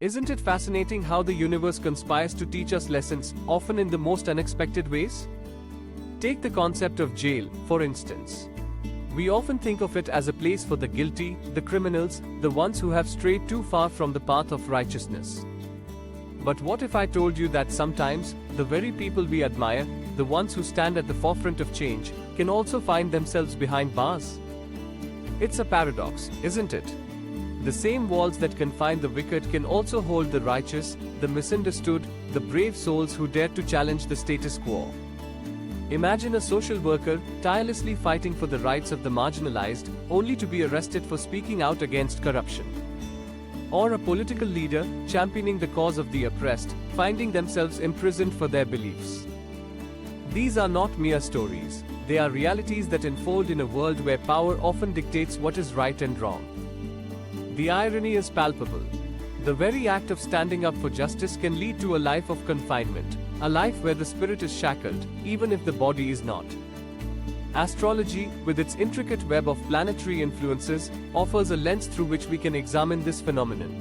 Isn't it fascinating how the universe conspires to teach us lessons, often in the most unexpected ways? Take the concept of jail, for instance. We often think of it as a place for the guilty, the criminals, the ones who have strayed too far from the path of righteousness. But what if I told you that sometimes, the very people we admire, the ones who stand at the forefront of change, can also find themselves behind bars? It's a paradox, isn't it? The same walls that confine the wicked can also hold the righteous, the misunderstood, the brave souls who dare to challenge the status quo. Imagine a social worker tirelessly fighting for the rights of the marginalized, only to be arrested for speaking out against corruption. Or a political leader championing the cause of the oppressed, finding themselves imprisoned for their beliefs. These are not mere stories, they are realities that unfold in a world where power often dictates what is right and wrong. The irony is palpable. The very act of standing up for justice can lead to a life of confinement, a life where the spirit is shackled, even if the body is not. Astrology, with its intricate web of planetary influences, offers a lens through which we can examine this phenomenon.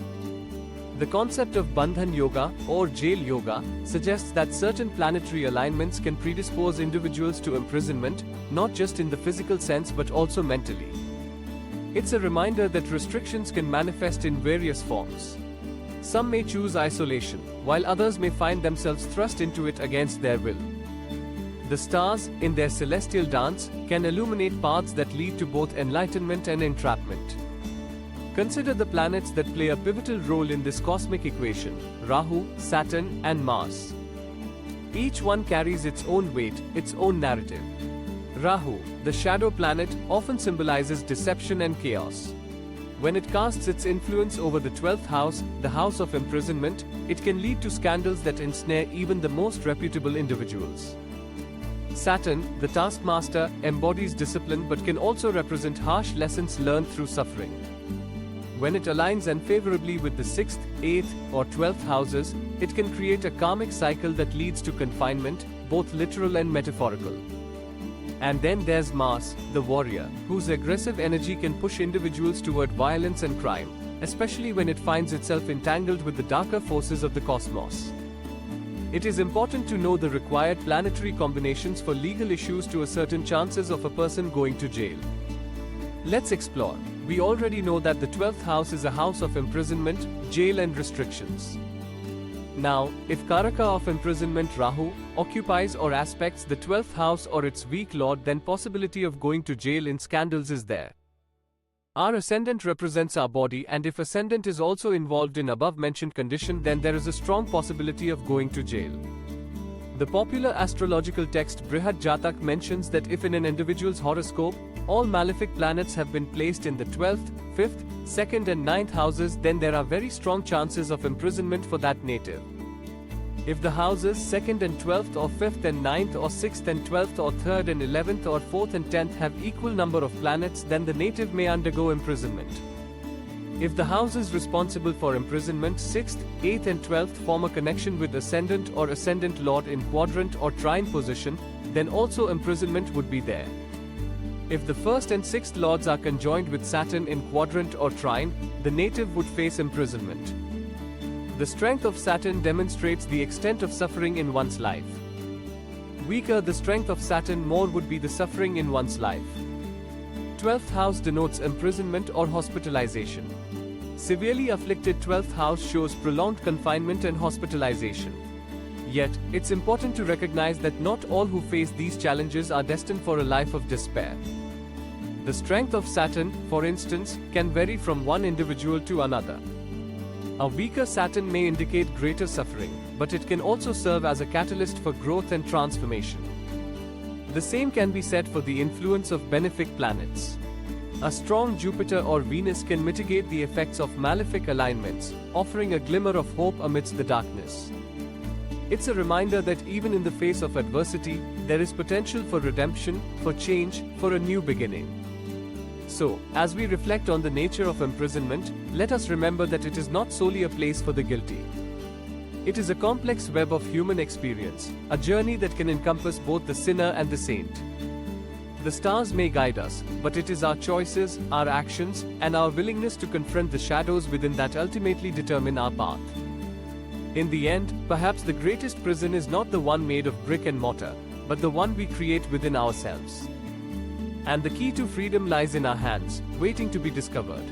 The concept of Bandhan Yoga, or jail yoga, suggests that certain planetary alignments can predispose individuals to imprisonment, not just in the physical sense but also mentally. It's a reminder that restrictions can manifest in various forms. Some may choose isolation, while others may find themselves thrust into it against their will. The stars, in their celestial dance, can illuminate paths that lead to both enlightenment and entrapment. Consider the planets that play a pivotal role in this cosmic equation: Rahu, Saturn, and Mars. Each one carries its own weight, its own narrative. Rahu, the shadow planet, often symbolizes deception and chaos. When it casts its influence over the 12th house, the house of imprisonment, it can lead to scandals that ensnare even the most reputable individuals. Saturn, the taskmaster, embodies discipline but can also represent harsh lessons learned through suffering. When it aligns unfavorably with the 6th, 8th, or 12th houses, it can create a karmic cycle that leads to confinement, both literal and metaphorical. And then there's Mars, the warrior, whose aggressive energy can push individuals toward violence and crime, especially when it finds itself entangled with the darker forces of the cosmos. It is important to know the required planetary combinations for legal issues to ascertain chances of a person going to jail. Let's explore. We already know that the 12th house is a house of imprisonment, jail and restrictions. Now, if Karaka of imprisonment Rahu occupies or aspects the 12th house or its weak lord, then possibility of going to jail in scandals is there. Our ascendant represents our body, and if ascendant is also involved in above-mentioned condition, then there is a strong possibility of going to jail. The popular astrological text Brihad Jatak mentions that if in an individual's horoscope, all malefic planets have been placed in the 12th, 5th, 2nd and 9th houses, then there are very strong chances of imprisonment for that native. If the houses 2nd and 12th or 5th and 9th or 6th and 12th or 3rd and 11th or 4th and 10th have equal number of planets, then the native may undergo imprisonment. If the houses responsible for imprisonment 6th, 8th and 12th form a connection with ascendant or ascendant lord in quadrant or trine position, then also imprisonment would be there. If the 1st and 6th lords are conjoined with Saturn in quadrant or trine, the native would face imprisonment. The strength of Saturn demonstrates the extent of suffering in one's life. Weaker the strength of Saturn, more would be the suffering in one's life. 12th house denotes imprisonment or hospitalization. Severely afflicted 12th house shows prolonged confinement and hospitalization. Yet, it's important to recognize that not all who face these challenges are destined for a life of despair. The strength of Saturn, for instance, can vary from one individual to another. A weaker Saturn may indicate greater suffering, but it can also serve as a catalyst for growth and transformation. The same can be said for the influence of benefic planets. A strong Jupiter or Venus can mitigate the effects of malefic alignments, offering a glimmer of hope amidst the darkness. It's a reminder that even in the face of adversity, there is potential for redemption, for change, for a new beginning. So, as we reflect on the nature of imprisonment, let us remember that it is not solely a place for the guilty. It is a complex web of human experience, a journey that can encompass both the sinner and the saint. The stars may guide us, but it is our choices, our actions, and our willingness to confront the shadows within that ultimately determine our path. In the end, perhaps the greatest prison is not the one made of brick and mortar, but the one we create within ourselves. And the key to freedom lies in our hands, waiting to be discovered.